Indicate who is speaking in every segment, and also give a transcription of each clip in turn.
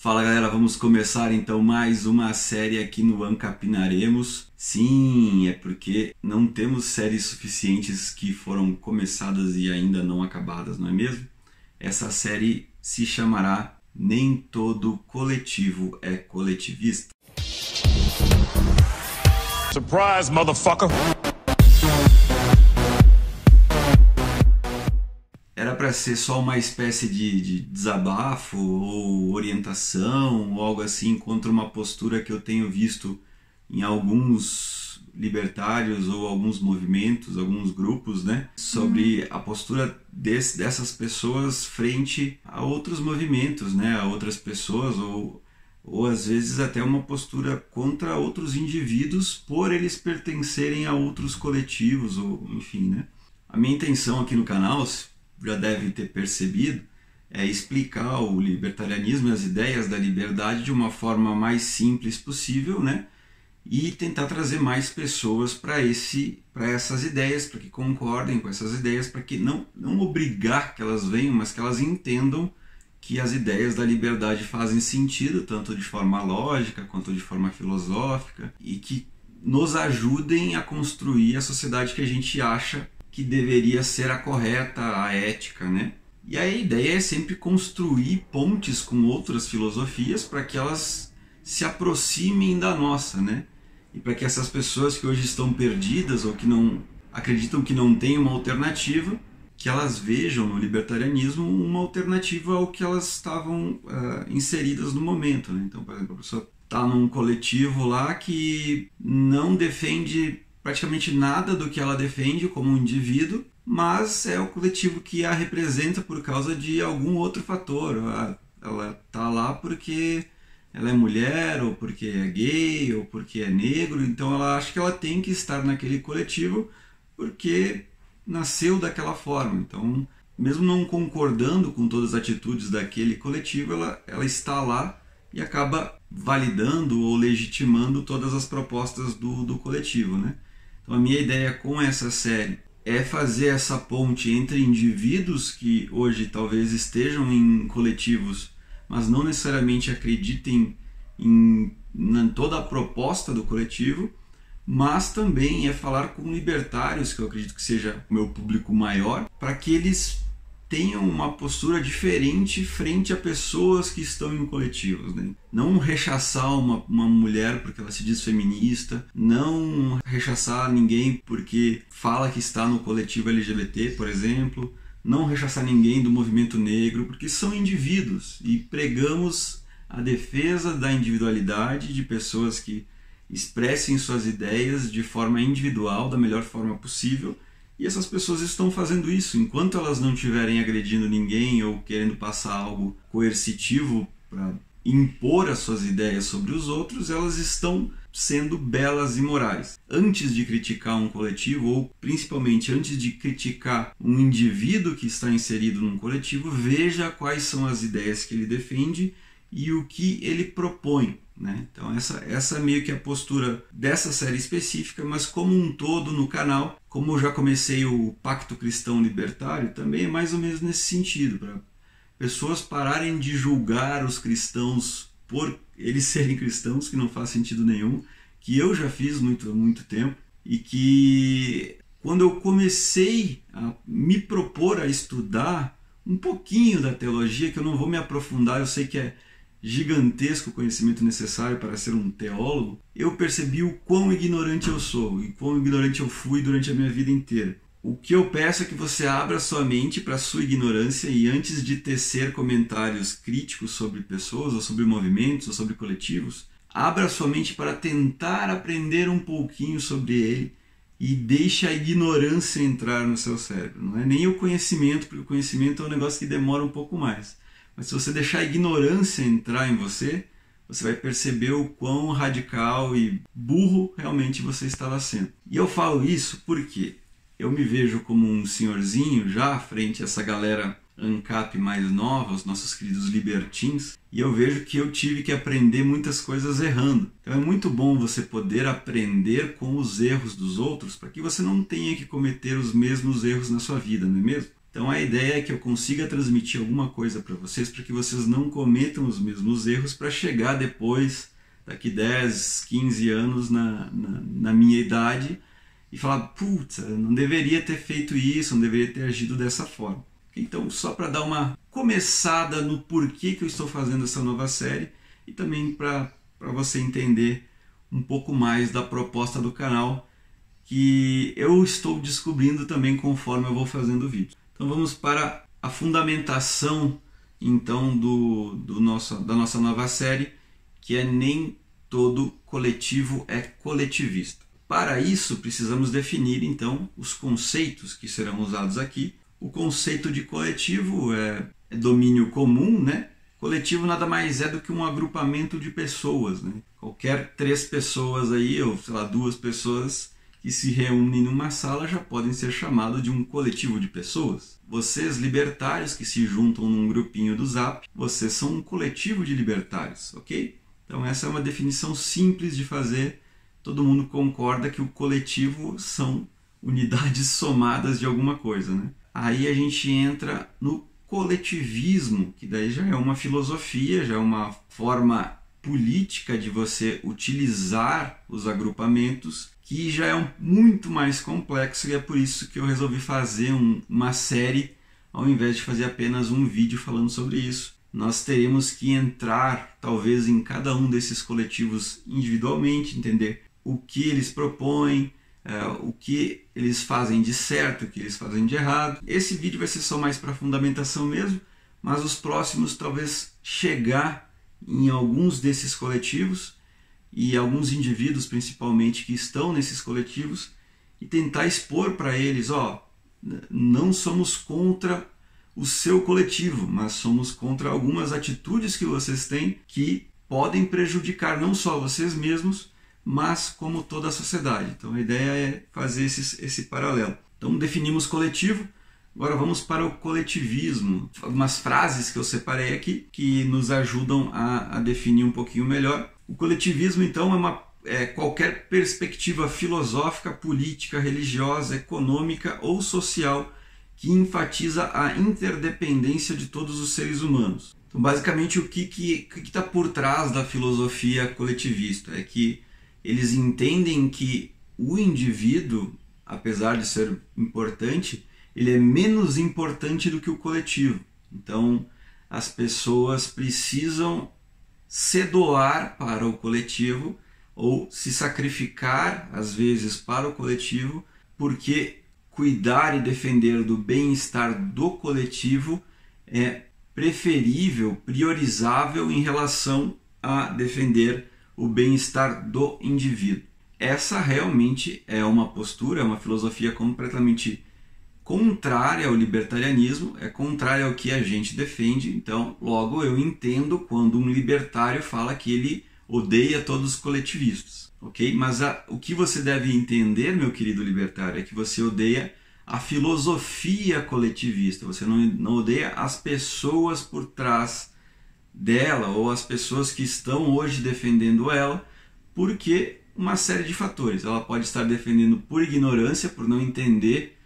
Speaker 1: Fala galera, vamos começar então mais uma série aqui no Ancapinaremos. Sim, é porque não temos séries suficientes que foram começadas e ainda não acabadas, não é mesmo? Essa série se chamará Nem Todo Coletivo é Coletivista.
Speaker 2: Surprise, motherfucker!
Speaker 1: Era para ser só uma espécie de desabafo ou orientação ou algo assim contra uma postura que eu tenho visto em alguns libertários ou alguns movimentos, alguns grupos, né? Sobre a postura dessas pessoas frente a outros movimentos, né? A outras pessoas ou às vezes até uma postura contra outros indivíduos por eles pertencerem a outros coletivos ou enfim, né? A minha intenção aqui no canal, já devem ter percebido, é explicar o libertarianismo e as ideias da liberdade de uma forma mais simples possível, né? E tentar trazer mais pessoas para essas ideias, para que concordem com essas ideias, para que não obrigar que elas venham, mas que elas entendam que as ideias da liberdade fazem sentido, tanto de forma lógica quanto de forma filosófica, e que nos ajudem a construir a sociedade que a gente acha que deveria ser a correta, a ética, né? E a ideia é sempre construir pontes com outras filosofias para que elas se aproximem da nossa, né? E para que essas pessoas que hoje estão perdidas ou que não acreditam que não tem uma alternativa, que elas vejam no libertarianismo uma alternativa ao que elas estavam inseridas no momento, né? Então, por exemplo, a pessoa está num coletivo lá que não defende praticamente nada do que ela defende como um indivíduo, mas é o coletivo que a representa por causa de algum outro fator. Ela está lá porque ela é mulher, ou porque é gay, ou porque é negro, então ela acha que ela tem que estar naquele coletivo porque nasceu daquela forma. Então, mesmo não concordando com todas as atitudes daquele coletivo, ela está lá e acaba validando ou legitimando todas as propostas do coletivo, né? Então a minha ideia com essa série é fazer essa ponte entre indivíduos que hoje talvez estejam em coletivos, mas não necessariamente acreditem em toda a proposta do coletivo, mas também é falar com libertários, que eu acredito que seja o meu público maior, para que eles tenham uma postura diferente frente a pessoas que estão em coletivos, né? Não rechaçar uma mulher porque ela se diz feminista, não rechaçar ninguém porque fala que está no coletivo LGBT, por exemplo, não rechaçar ninguém do movimento negro, porque são indivíduos e pregamos a defesa da individualidade de pessoas que expressem suas ideias de forma individual, da melhor forma possível. E essas pessoas estão fazendo isso. Enquanto elas não estiverem agredindo ninguém ou querendo passar algo coercitivo para impor as suas ideias sobre os outros, elas estão sendo belas e morais. Antes de criticar um coletivo, ou principalmente antes de criticar um indivíduo que está inserido num coletivo, veja quais são as ideias que ele defende e o que ele propõe, né? Então essa é meio que a postura dessa série específica, mas como um todo no canal, como eu já comecei o Pacto Cristão Libertário, também é mais ou menos nesse sentido, para pessoas pararem de julgar os cristãos por eles serem cristãos, que não faz sentido nenhum, que eu já fiz muito, muito tempo, e que quando eu comecei a me propor a estudar um pouquinho da teologia, que eu não vou me aprofundar, eu sei que é gigantesco conhecimento necessário para ser um teólogo, eu percebi o quão ignorante eu sou e quão ignorante eu fui durante a minha vida inteira. O que eu peço é que você abra sua mente para a sua ignorância e antes de tecer comentários críticos sobre pessoas, ou sobre movimentos, ou sobre coletivos, abra sua mente para tentar aprender um pouquinho sobre ele e deixe a ignorância entrar no seu cérebro. Não é nem o conhecimento, porque o conhecimento é um negócio que demora um pouco mais. Mas se você deixar a ignorância entrar em você, você vai perceber o quão radical e burro realmente você estava sendo. E eu falo isso porque eu me vejo como um senhorzinho já frente a essa galera ANCAP mais nova, os nossos queridos libertins, e eu vejo que eu tive que aprender muitas coisas errando. Então é muito bom você poder aprender com os erros dos outros para que você não tenha que cometer os mesmos erros na sua vida, não é mesmo? Então a ideia é que eu consiga transmitir alguma coisa para vocês, para que vocês não cometam os mesmos erros, para chegar depois, daqui 10, 15 anos na minha idade, e falar, putz, não deveria ter feito isso, não deveria ter agido dessa forma. Então, só para dar uma começada no porquê que eu estou fazendo essa nova série, e também para você entender um pouco mais da proposta do canal, que eu estou descobrindo também conforme eu vou fazendo o vídeo. Então vamos para a fundamentação então da nossa nova série, que é nem todo coletivo é coletivista. Para isso precisamos definir então os conceitos que serão usados aqui. O conceito de coletivo é domínio comum, né? Coletivo nada mais é do que um agrupamento de pessoas, né? Qualquer 3 pessoas aí, ou sei lá, 2 pessoas que se reúnem numa sala já podem ser chamados de um coletivo de pessoas. Vocês libertários que se juntam num grupinho do Zap, vocês são um coletivo de libertários, ok? Então essa é uma definição simples de fazer. Todo mundo concorda que o coletivo são unidades somadas de alguma coisa, né? Aí a gente entra no coletivismo, que daí já é uma filosofia, já é uma forma política de você utilizar os agrupamentos, que já é muito mais complexo, e é por isso que eu resolvi fazer uma série ao invés de fazer apenas um vídeo falando sobre isso. Nós teremos que entrar talvez em cada um desses coletivos individualmente, entender o que eles propõem, o que eles fazem de certo, o que eles fazem de errado. Esse vídeo vai ser só mais para fundamentação mesmo, mas os próximos talvez chegar em alguns desses coletivos e alguns indivíduos principalmente que estão nesses coletivos e tentar expor para eles, não somos contra o seu coletivo, mas somos contra algumas atitudes que vocês têm que podem prejudicar não só vocês mesmos, mas como toda a sociedade. Então a ideia é fazer esse paralelo. Então definimos coletivo, agora vamos para o coletivismo. Algumas frases que eu separei aqui que nos ajudam a definir um pouquinho melhor. O coletivismo então é qualquer perspectiva filosófica, política, religiosa, econômica ou social que enfatiza a interdependência de todos os seres humanos. Então basicamente o que está por trás da filosofia coletivista é que eles entendem que o indivíduo, apesar de ser importante, ele é menos importante do que o coletivo. Então, as pessoas precisam se doar para o coletivo ou se sacrificar, às vezes, para o coletivo, porque cuidar e defender do bem-estar do coletivo é preferível, priorizável em relação a defender o bem-estar do indivíduo. Essa realmente é uma postura, é uma filosofia completamente contrária ao libertarianismo, é contrária ao que a gente defende. Então, logo eu entendo quando um libertário fala que ele odeia todos os coletivistas, ok? Mas o que você deve entender, meu querido libertário, é que você odeia a filosofia coletivista, você não odeia as pessoas por trás dela ou as pessoas que estão hoje defendendo ela, porque uma série de fatores. Ela pode estar defendendo por ignorância, por não entender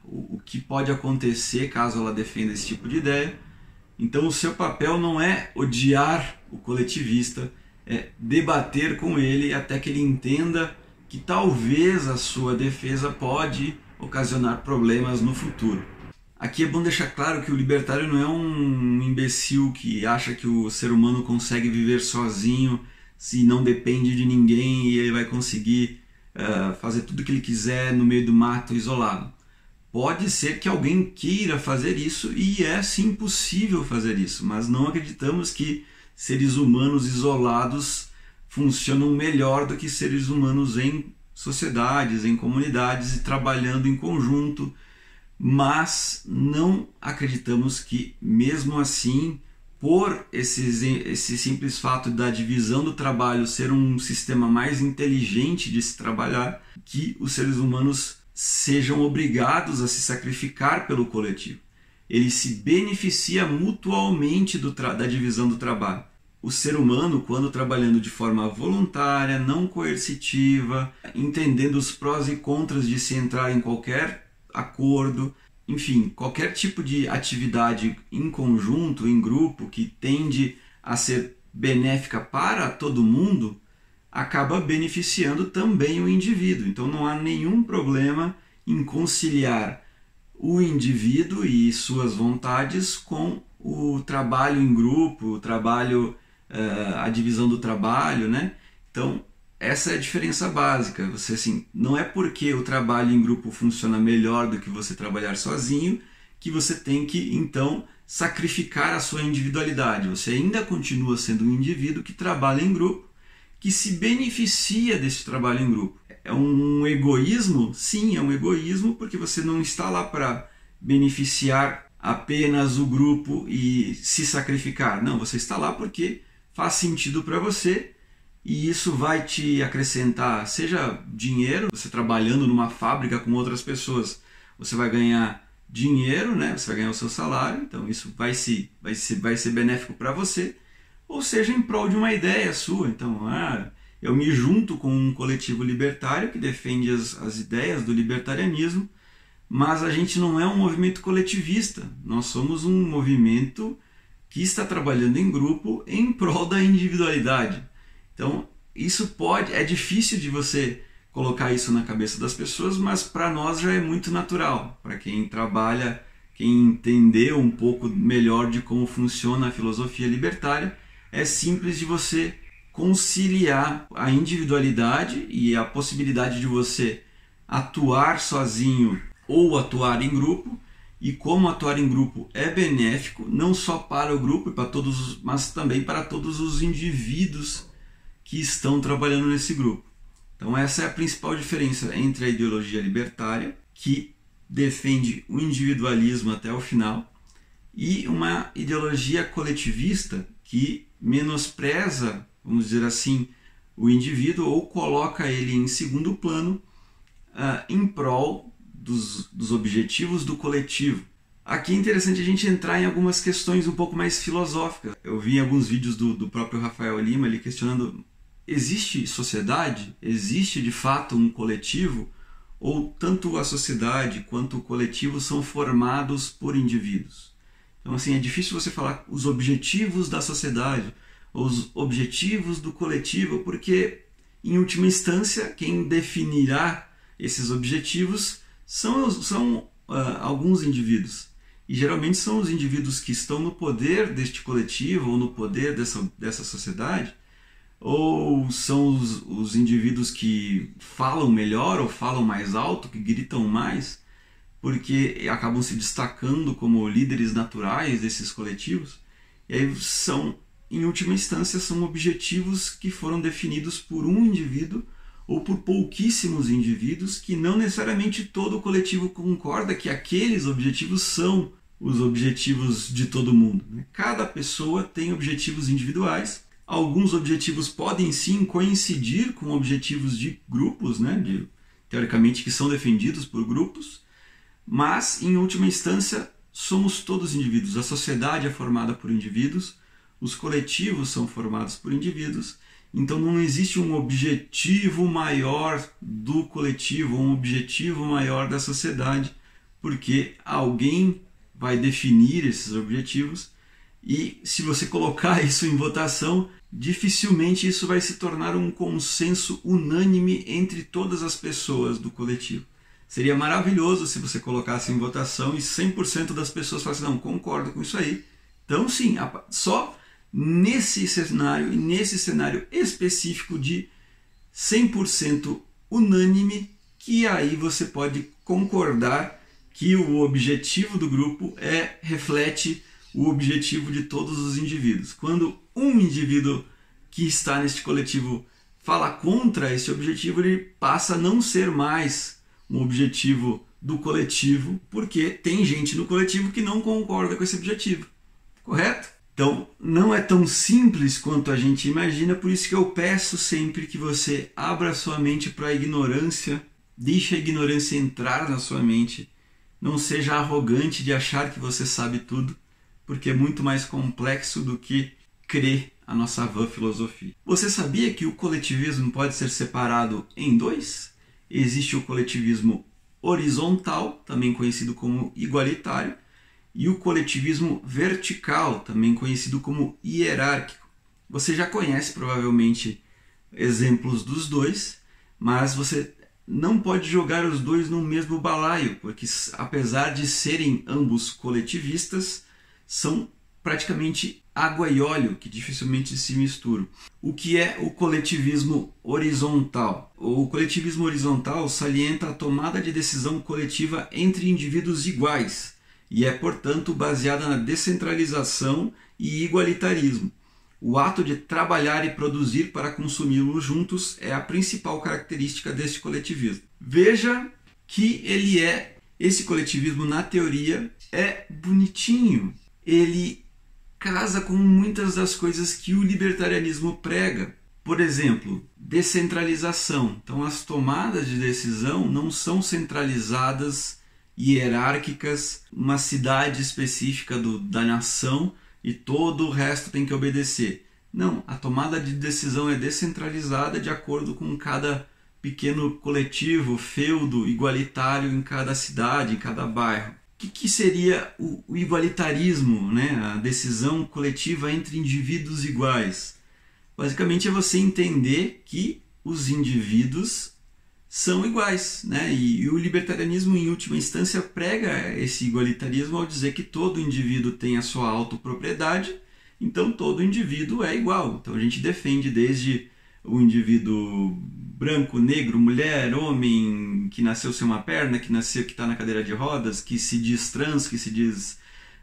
Speaker 1: o que pode acontecer caso ela defenda esse tipo de ideia. Então o seu papel não é odiar o coletivista, é debater com ele até que ele entenda que talvez a sua defesa pode ocasionar problemas no futuro. Aqui é bom deixar claro que o libertário não é um imbecil que acha que o ser humano consegue viver sozinho, se não depende de ninguém e ele vai conseguir fazer tudo o que ele quiser no meio do mato isolado. Pode ser que alguém queira fazer isso e é sim possível fazer isso, mas não acreditamos que seres humanos isolados funcionam melhor do que seres humanos em sociedades, em comunidades e trabalhando em conjunto. Mas não acreditamos que, mesmo assim, por esse simples fato da divisão do trabalho ser um sistema mais inteligente de se trabalhar, que os seres humanos sejam obrigados a se sacrificar pelo coletivo. Ele se beneficia mutualmente da divisão do trabalho. O ser humano, quando trabalhando de forma voluntária, não coercitiva, entendendo os prós e contras de se entrar em qualquer acordo, enfim, qualquer tipo de atividade em conjunto, em grupo, que tende a ser benéfica para todo mundo, acaba beneficiando também o indivíduo. Então não há nenhum problema em conciliar o indivíduo e suas vontades com o trabalho em grupo, o trabalho, a divisão do trabalho, né? Então essa é a diferença básica. Você, assim, não é porque o trabalho em grupo funciona melhor do que você trabalhar sozinho que você tem que, então, sacrificar a sua individualidade. Você ainda continua sendo um indivíduo que trabalha em grupo, que se beneficia desse trabalho em grupo. É um egoísmo? Sim, é um egoísmo, porque você não está lá para beneficiar apenas o grupo e se sacrificar. Não, você está lá porque faz sentido para você. E isso vai te acrescentar, seja dinheiro, você trabalhando numa fábrica com outras pessoas, você vai ganhar dinheiro, né? Você vai ganhar o seu salário, então isso vai ser benéfico para você, ou seja, em prol de uma ideia sua. Então, eu me junto com um coletivo libertário que defende as ideias do libertarianismo, mas a gente não é um movimento coletivista, nós somos um movimento que está trabalhando em grupo em prol da individualidade. Então, isso é difícil de você colocar isso na cabeça das pessoas, mas para nós já é muito natural. Para quem trabalha, quem entendeu um pouco melhor de como funciona a filosofia libertária, é simples de você conciliar a individualidade e a possibilidade de você atuar sozinho ou atuar em grupo. E como atuar em grupo é benéfico, não só para o grupo, mas também para todos os indivíduos que estão trabalhando nesse grupo. Então essa é a principal diferença entre a ideologia libertária, que defende o individualismo até o final, e uma ideologia coletivista que menospreza, vamos dizer assim, o indivíduo ou coloca ele em segundo plano em prol dos objetivos do coletivo. Aqui é interessante a gente entrar em algumas questões um pouco mais filosóficas. Eu vi em alguns vídeos do próprio Rafael Lima ele questionando: existe sociedade? Existe de fato um coletivo? Ou tanto a sociedade quanto o coletivo são formados por indivíduos? Então, assim, é difícil você falar os objetivos da sociedade, os objetivos do coletivo, porque, em última instância, quem definirá esses objetivos são alguns indivíduos. E geralmente são os indivíduos que estão no poder deste coletivo ou no poder dessa sociedade, ou são os indivíduos que falam melhor ou falam mais alto, que gritam mais, porque acabam se destacando como líderes naturais desses coletivos. E aí em última instância, são objetivos que foram definidos por um indivíduo ou por pouquíssimos indivíduos, que não necessariamente todo o coletivo concorda que aqueles objetivos são os objetivos de todo mundo. Cada pessoa tem objetivos individuais. Alguns objetivos podem sim coincidir com objetivos de grupos, teoricamente que são defendidos por grupos, mas em última instância somos todos indivíduos. A sociedade é formada por indivíduos, os coletivos são formados por indivíduos, então não existe um objetivo maior do coletivo, um objetivo maior da sociedade, porque alguém vai definir esses objetivos. E se você colocar isso em votação, dificilmente isso vai se tornar um consenso unânime entre todas as pessoas do coletivo. Seria maravilhoso se você colocasse em votação e 100% das pessoas falassem: não, concordo com isso aí. Então sim, só nesse cenário, e nesse cenário específico de 100% unânime, que aí você pode concordar que o objetivo do grupo reflete o objetivo de todos os indivíduos. Quando um indivíduo que está neste coletivo fala contra esse objetivo, ele passa a não ser mais um objetivo do coletivo, porque tem gente no coletivo que não concorda com esse objetivo. Correto? Então, não é tão simples quanto a gente imagina, por isso que eu peço sempre que você abra sua mente para a ignorância, deixe a ignorância entrar na sua mente, não seja arrogante de achar que você sabe tudo, porque é muito mais complexo do que crer a nossa vã filosofia. Você sabia que o coletivismo pode ser separado em dois? Existe o coletivismo horizontal, também conhecido como igualitário, e o coletivismo vertical, também conhecido como hierárquico. Você já conhece provavelmente exemplos dos dois, mas você não pode jogar os dois no mesmo balaio, porque apesar de serem ambos coletivistas, são praticamente água e óleo, que dificilmente se misturam. O que é o coletivismo horizontal? O coletivismo horizontal salienta a tomada de decisão coletiva entre indivíduos iguais e é, portanto, baseada na descentralização e igualitarismo. O ato de trabalhar e produzir para consumi-lo juntos é a principal característica deste coletivismo. Veja que esse coletivismo na teoria é bonitinho. Ele casa com muitas das coisas que o libertarianismo prega. Por exemplo, descentralização. Então as tomadas de decisão não são centralizadas, hierárquicas, uma cidade específica da nação e todo o resto tem que obedecer. Não, a tomada de decisão é descentralizada de acordo com cada pequeno coletivo, feudo, igualitário em cada cidade, em cada bairro. O que seria o igualitarismo, né? A decisão coletiva entre indivíduos iguais? Basicamente é você entender que os indivíduos são iguais, né? E o libertarianismo, em última instância, prega esse igualitarismo ao dizer que todo indivíduo tem a sua autopropriedade, então todo indivíduo é igual. Então a gente defende desde o indivíduo branco, negro, mulher, homem, que nasceu sem uma perna, que está na cadeira de rodas, que se diz trans, que se diz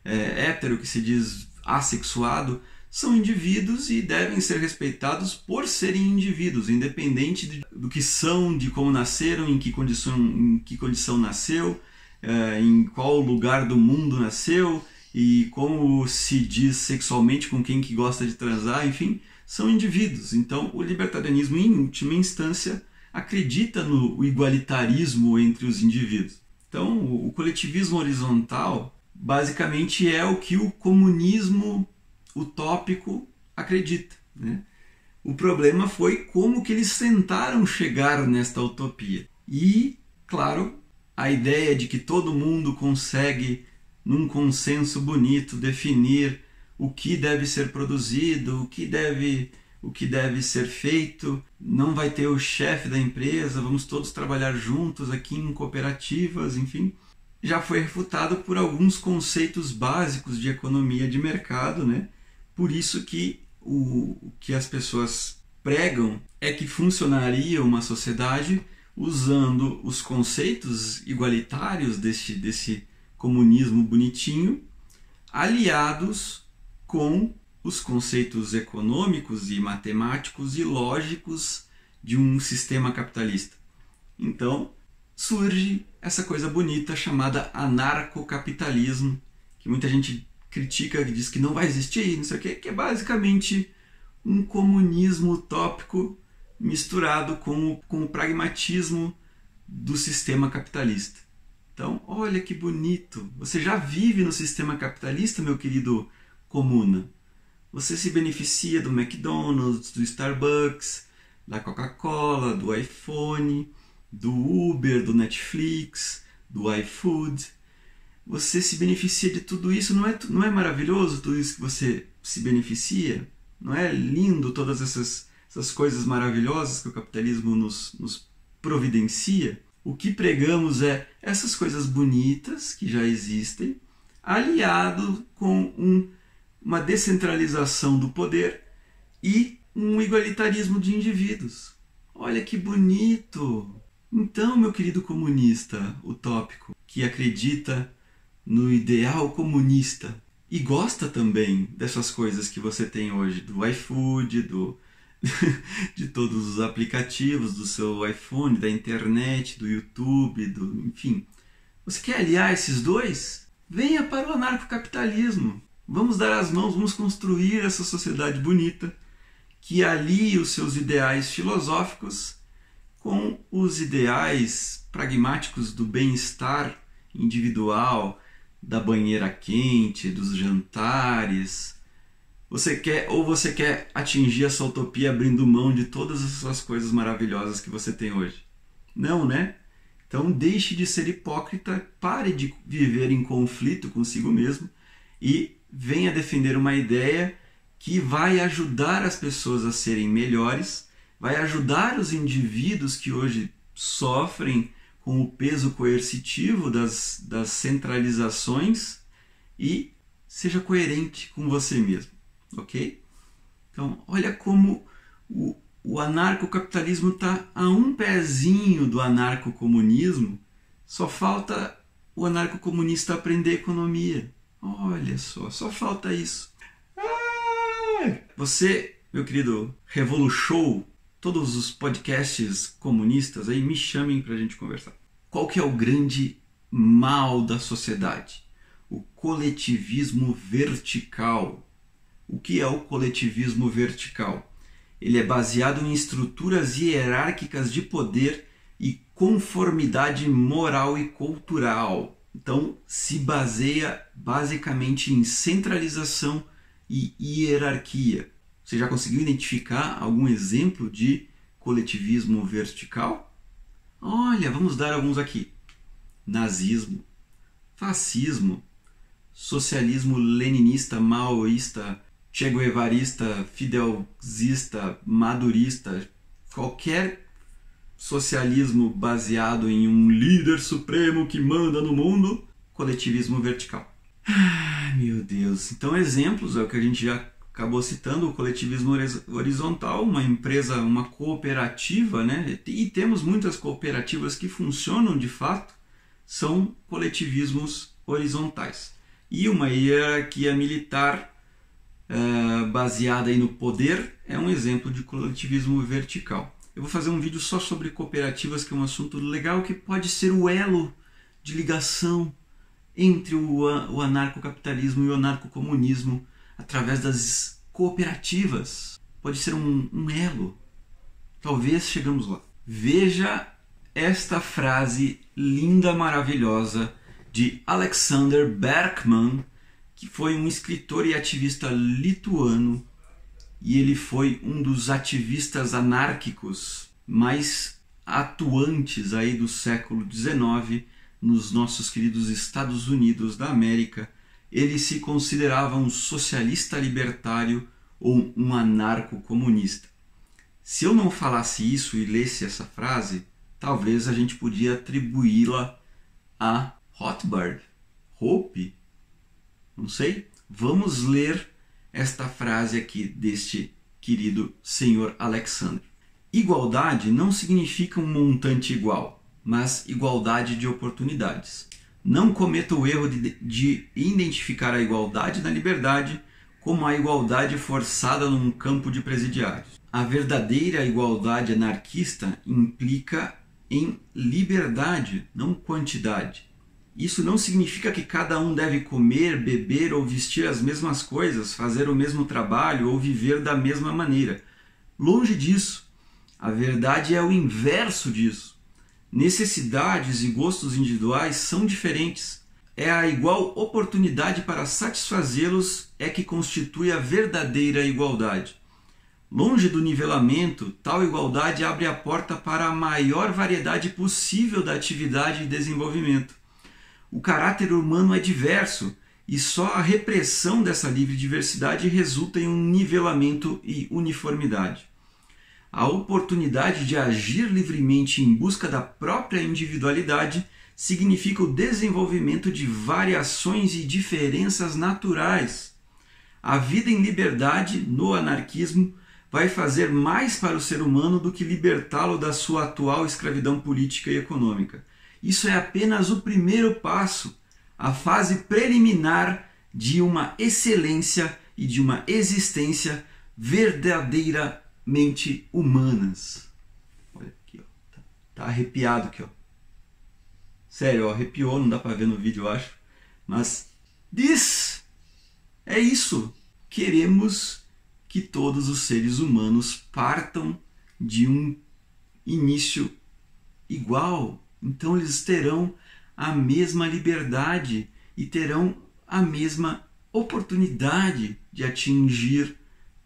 Speaker 1: hétero, que se diz assexuado, são indivíduos e devem ser respeitados por serem indivíduos, independente do que são, de como nasceram, em que condição nasceu, em qual lugar do mundo nasceu e como se diz sexualmente, com quem que gosta de transar, enfim, são indivíduos. Então o libertarianismo, em última instância, acredita no igualitarismo entre os indivíduos. Então o coletivismo horizontal basicamente é o que o comunismo utópico acredita, né? O problema foi como que eles tentaram chegar nesta utopia. E, claro, a ideia de que todo mundo consegue, num consenso bonito, definir o que deve ser produzido, o que deve ser feito, não vai ter o chefe da empresa, vamos todos trabalhar juntos aqui em cooperativas, enfim, já foi refutado por alguns conceitos básicos de economia de mercado, né? Por isso que o que as pessoas pregam é que funcionaria uma sociedade usando os conceitos igualitários desse comunismo bonitinho, aliados com os conceitos econômicos e matemáticos e lógicos de um sistema capitalista. Então surge essa coisa bonita chamada anarcocapitalismo, que muita gente critica, que diz que não vai existir, não sei o quê, que é basicamente um comunismo utópico misturado com o pragmatismo do sistema capitalista. Então, olha que bonito! Você já vive no sistema capitalista, meu querido comuna. Você se beneficia do McDonald's, do Starbucks, da Coca-Cola, do iPhone, do Uber, do Netflix, do iFood. Você se beneficia de tudo isso, não é maravilhoso tudo isso que você se beneficia? Não é lindo todas essas coisas maravilhosas que o capitalismo nos providencia? O que pregamos é essas coisas bonitas que já existem, aliado com uma descentralização do poder e um igualitarismo de indivíduos. Olha que bonito! Então, meu querido comunista utópico, que acredita no ideal comunista e gosta também dessas coisas que você tem hoje, do iFood, de todos os aplicativos do seu iPhone, da internet, do YouTube, enfim. Você quer aliar esses dois? Venha para o anarcocapitalismo. Vamos dar as mãos, vamos construir essa sociedade bonita que alie os seus ideais filosóficos com os ideais pragmáticos do bem-estar individual, da banheira quente, dos jantares. Você quer atingir essa utopia abrindo mão de todas essas coisas maravilhosas que você tem hoje? Não, né? Então deixe de ser hipócrita, pare de viver em conflito consigo mesmo e venha defender uma ideia que vai ajudar as pessoas a serem melhores, vai ajudar os indivíduos que hoje sofrem com o peso coercitivo das centralizações e seja coerente com você mesmo, ok? Então, olha como o anarcocapitalismo está a um pezinho do anarcocomunismo, só falta o anarcocomunista aprender economia. Olha só falta isso. Você, meu querido Revolution, todos os podcasts comunistas aí, me chamem para a gente conversar. Qual que é o grande mal da sociedade? O coletivismo vertical. O que é o coletivismo vertical? Ele é baseado em estruturas hierárquicas de poder e conformidade moral e cultural. Então, se baseia basicamente em centralização e hierarquia. Você já conseguiu identificar algum exemplo de coletivismo vertical? Olha, vamos dar alguns aqui. Nazismo, fascismo, socialismo leninista, maoísta, che guevarista, fidelzista, madurista, qualquer socialismo baseado em um líder supremo que manda no mundo, coletivismo vertical. Meu Deus, então exemplos é o que a gente já acabou citando, o coletivismo horizontal, uma empresa, uma cooperativa, né? E temos muitas cooperativas que funcionam de fato, são coletivismos horizontais. E uma hierarquia militar baseada aí no poder é um exemplo de coletivismo vertical. Eu vou fazer um vídeo só sobre cooperativas, que é um assunto legal, que pode ser o elo de ligação entre o anarcocapitalismo e o anarcocomunismo através das cooperativas. Pode ser um elo. Talvez chegamos lá. Veja esta frase linda, maravilhosa de Alexander Berkman, que foi um escritor e ativista lituano, e ele foi um dos ativistas anárquicos mais atuantes aí do século XIX nos nossos queridos Estados Unidos da América. Ele se considerava um socialista libertário ou um anarco-comunista. Se eu não falasse isso e lesse essa frase, talvez a gente podia atribuí-la a Rothbard, Hope, não sei. Vamos ler esta frase aqui deste querido senhor Alexander. Igualdade não significa um montante igual, mas igualdade de oportunidades. Não cometa o erro de identificar a igualdade na liberdade como a igualdade forçada num campo de presidiários. A verdadeira igualdade anarquista implica em liberdade, não quantidade. Isso não significa que cada um deve comer, beber ou vestir as mesmas coisas, fazer o mesmo trabalho ou viver da mesma maneira. Longe disso. A verdade é o inverso disso. Necessidades e gostos individuais são diferentes. É a igual oportunidade para satisfazê-los é que constitui a verdadeira igualdade. Longe do nivelamento, tal igualdade abre a porta para a maior variedade possível da atividade e desenvolvimento. O caráter humano é diverso e só a repressão dessa livre diversidade resulta em um nivelamento e uniformidade. A oportunidade de agir livremente em busca da própria individualidade significa o desenvolvimento de variações e diferenças naturais. A vida em liberdade, no anarquismo, vai fazer mais para o ser humano do que libertá-lo da sua atual escravidão política e econômica. Isso é apenas o primeiro passo, a fase preliminar de uma excelência e de uma existência verdadeiramente humanas. Olha aqui, ó. Tá arrepiado aqui, ó. Sério, ó, arrepiou, não dá para ver no vídeo, eu acho. Mas é isso. Queremos que todos os seres humanos partam de um início igual. Então eles terão a mesma liberdade e terão a mesma oportunidade de atingir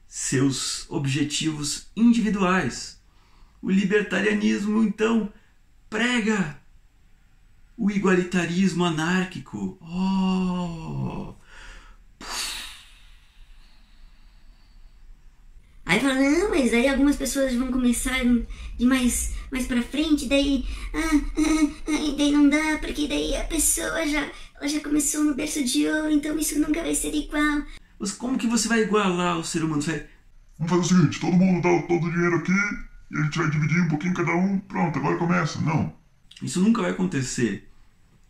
Speaker 1: seus objetivos individuais. O libertarianismo, então, prega o igualitarismo anárquico. Oh!
Speaker 3: Aí fala, não, mas aí algumas pessoas vão começar de mais pra frente, daí daí não dá, porque daí a pessoa já começou no berço de ouro, então isso nunca vai ser igual.
Speaker 1: Mas como que você vai igualar o ser humano?
Speaker 4: Vamos fazer o seguinte, todo mundo dá todo o dinheiro aqui e a gente vai dividir um pouquinho cada um, pronto, agora começa. Não.
Speaker 1: Isso nunca vai acontecer.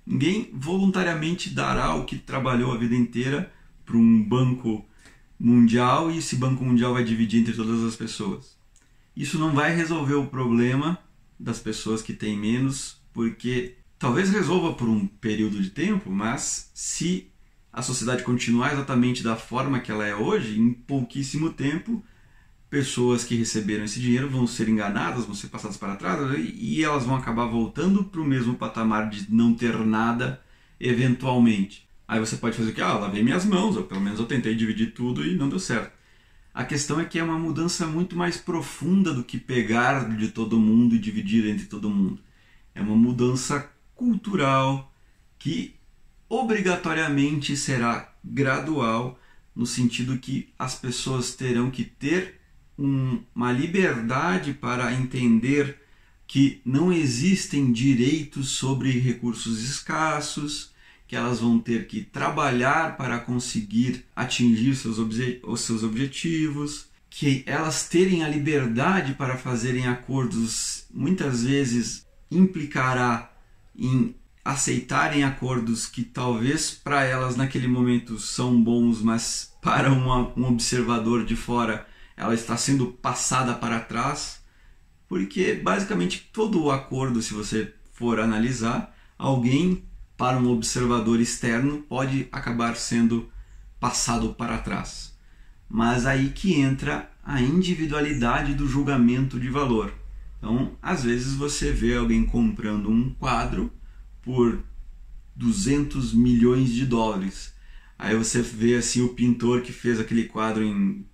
Speaker 1: Ninguém voluntariamente dará o que trabalhou a vida inteira para um banco mundial e esse banco mundial vai dividir entre todas as pessoas. Isso não vai resolver o problema das pessoas que têm menos, porque talvez resolva por um período de tempo, mas se a sociedade continuar exatamente da forma que ela é hoje, em pouquíssimo tempo, pessoas que receberam esse dinheiro vão ser enganadas, vão ser passadas para trás e elas vão acabar voltando para o mesmo patamar de não ter nada eventualmente. Aí você pode fazer o que? Lavei minhas mãos, ou pelo menos eu tentei dividir tudo e não deu certo. A questão é que é uma mudança muito mais profunda do que pegar de todo mundo e dividir entre todo mundo. É uma mudança cultural que obrigatoriamente será gradual, no sentido que as pessoas terão que ter uma liberdade para entender que não existem direitos sobre recursos escassos, que elas vão ter que trabalhar para conseguir atingir os seus objetivos, que elas terem a liberdade para fazerem acordos muitas vezes implicará em aceitarem acordos que talvez para elas naquele momento são bons, mas para um observador de fora ela está sendo passada para trás, porque basicamente todo o acordo, se você for analisar, alguém para um observador externo pode acabar sendo passado para trás. Mas aí que entra a individualidade do julgamento de valor. Então, às vezes você vê alguém comprando um quadro por 200 milhões de dólares. Aí você vê assim o pintor que fez aquele quadro em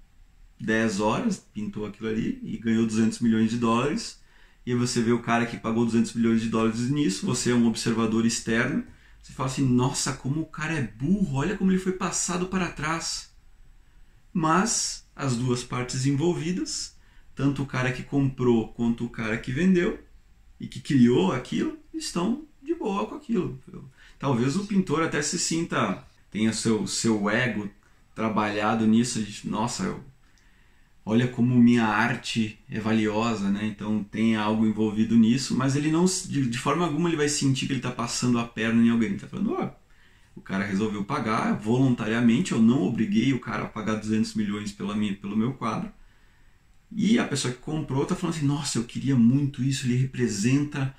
Speaker 1: 10 horas, pintou aquilo ali e ganhou 200 milhões de dólares. E aí você vê o cara que pagou 200 milhões de dólares nisso, você é um observador externo. Você fala assim, nossa, como o cara é burro, olha como ele foi passado para trás. Mas as duas partes envolvidas, tanto o cara que comprou quanto o cara que vendeu e que criou aquilo, estão de boa com aquilo. Talvez o pintor até se sinta, tenha seu ego trabalhado nisso, de, nossa, olha como minha arte é valiosa, né? Então tem algo envolvido nisso, mas ele não, de forma alguma ele vai sentir que ele está passando a perna em alguém. Ele está falando, o cara resolveu pagar voluntariamente, eu não obriguei o cara a pagar 200 milhões pelo meu quadro. E a pessoa que comprou está falando assim, nossa, eu queria muito isso, ele representa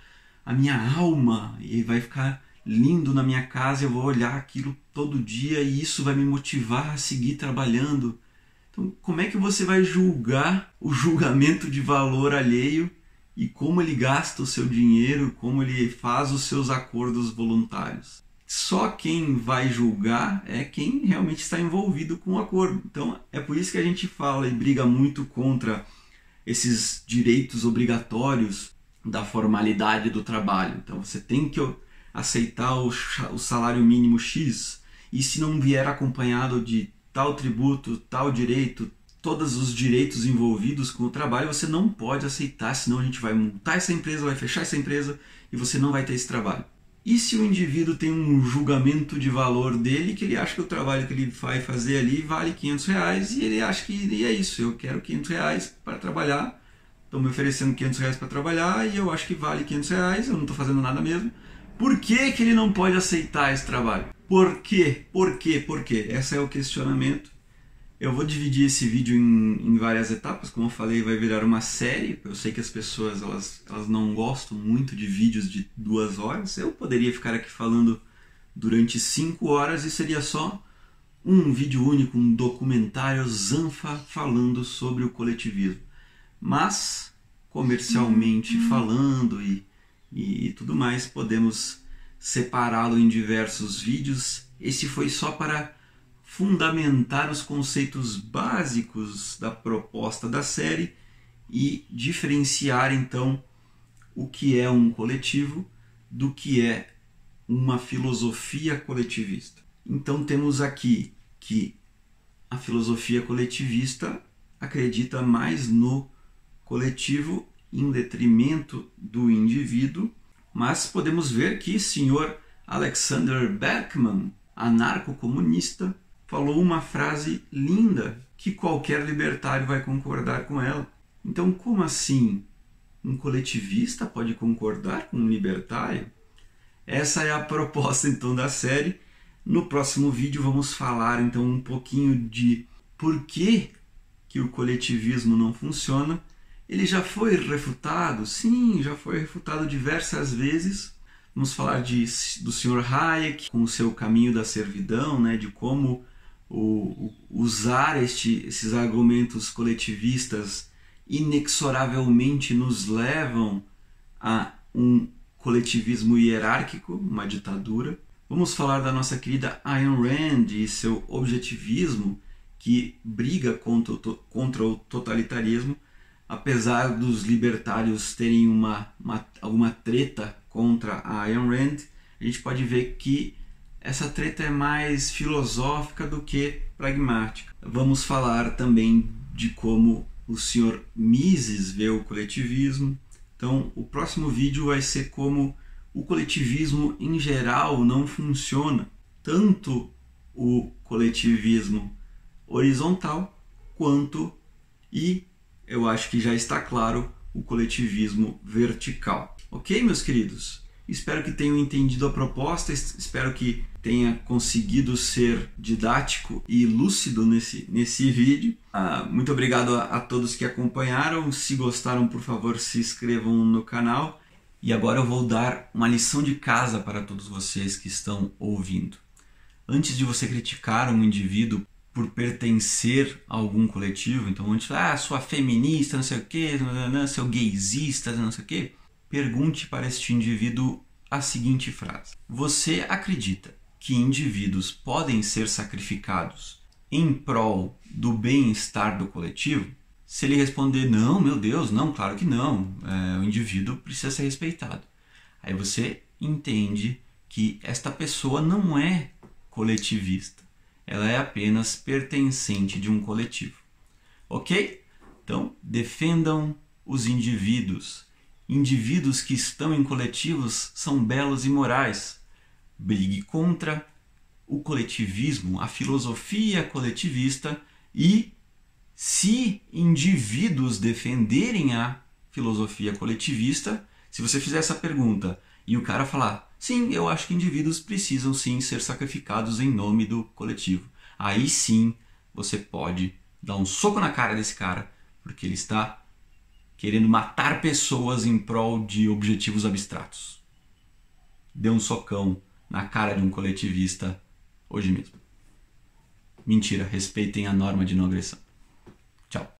Speaker 1: a minha alma e vai ficar lindo na minha casa, eu vou olhar aquilo todo dia e isso vai me motivar a seguir trabalhando. Então, como é que você vai julgar o julgamento de valor alheio e como ele gasta o seu dinheiro, como ele faz os seus acordos voluntários? Só quem vai julgar é quem realmente está envolvido com o acordo. Então, é por isso que a gente fala e briga muito contra esses direitos obrigatórios da formalidade do trabalho. Então, você tem que aceitar o salário mínimo X e se não vier acompanhado de tal tributo, tal direito, todos os direitos envolvidos com o trabalho, você não pode aceitar, senão a gente vai multar essa empresa, vai fechar essa empresa e você não vai ter esse trabalho. E se o indivíduo tem um julgamento de valor dele, que ele acha que o trabalho que ele vai fazer ali vale R$500 e ele acha que é isso, eu quero R$500 para trabalhar, estão me oferecendo R$500 para trabalhar e eu acho que vale R$500, eu não estou fazendo nada mesmo. Por que que ele não pode aceitar esse trabalho? Por quê? Por quê? Por quê? Esse é o questionamento. Eu vou dividir esse vídeo em várias etapas, como eu falei, vai virar uma série. Eu sei que as pessoas elas não gostam muito de vídeos de 2 horas. Eu poderia ficar aqui falando durante 5 horas e seria só um vídeo único, um documentário Zanfa falando sobre o coletivismo. Mas, comercialmente falando e tudo mais, podemos separá-lo em diversos vídeos. Esse foi só para fundamentar os conceitos básicos da proposta da série e diferenciar então o que é um coletivo do que é uma filosofia coletivista. Então temos aqui que a filosofia coletivista acredita mais no coletivo em detrimento do indivíduo, mas podemos ver que o senhor Alexander Berkman, anarco-comunista, falou uma frase linda que qualquer libertário vai concordar com ela. Então, como assim? Um coletivista pode concordar com um libertário? Essa é a proposta então da série. No próximo vídeo vamos falar então um pouquinho de por que o coletivismo não funciona. Ele já foi refutado? Sim, já foi refutado diversas vezes. Vamos falar do Sr. Hayek com o seu caminho da servidão, né, de como usar esses argumentos coletivistas inexoravelmente nos levam a um coletivismo hierárquico, uma ditadura. Vamos falar da nossa querida Ayn Rand e seu objetivismo, que briga contra o totalitarismo, apesar dos libertários terem alguma treta contra a Ayn Rand. A gente pode ver que essa treta é mais filosófica do que pragmática. Vamos falar também de como o Sr. Mises vê o coletivismo. Então, o próximo vídeo vai ser como o coletivismo em geral não funciona. Tanto o coletivismo horizontal quanto, e eu acho que já está claro, o coletivismo vertical. Ok, meus queridos? Espero que tenham entendido a proposta, espero que tenha conseguido ser didático e lúcido nesse vídeo. Muito obrigado a todos que acompanharam. Se gostaram, por favor, se inscrevam no canal. E agora eu vou dar uma lição de casa para todos vocês que estão ouvindo. Antes de você criticar um indivíduo por pertencer a algum coletivo, então antes, sou feminista, não sei o que, sou gaysista, não sei o que, pergunte para este indivíduo a seguinte frase: você acredita que indivíduos podem ser sacrificados em prol do bem-estar do coletivo? Se ele responder não, meu Deus, não, claro que não, o indivíduo precisa ser respeitado. Aí você entende que esta pessoa não é coletivista, ela é apenas pertencente de um coletivo. Ok? Então, defendam os indivíduos. Indivíduos que estão em coletivos são belos e morais. Brigue contra o coletivismo, a filosofia coletivista, e se indivíduos defenderem a filosofia coletivista, se você fizer essa pergunta e o cara falar, sim, eu acho que indivíduos precisam sim ser sacrificados em nome do coletivo, aí sim você pode dar um soco na cara desse cara, porque ele está querendo matar pessoas em prol de objetivos abstratos. Dê um socão na cara de um coletivista hoje mesmo. Mentira, respeitem a norma de não agressão. Tchau.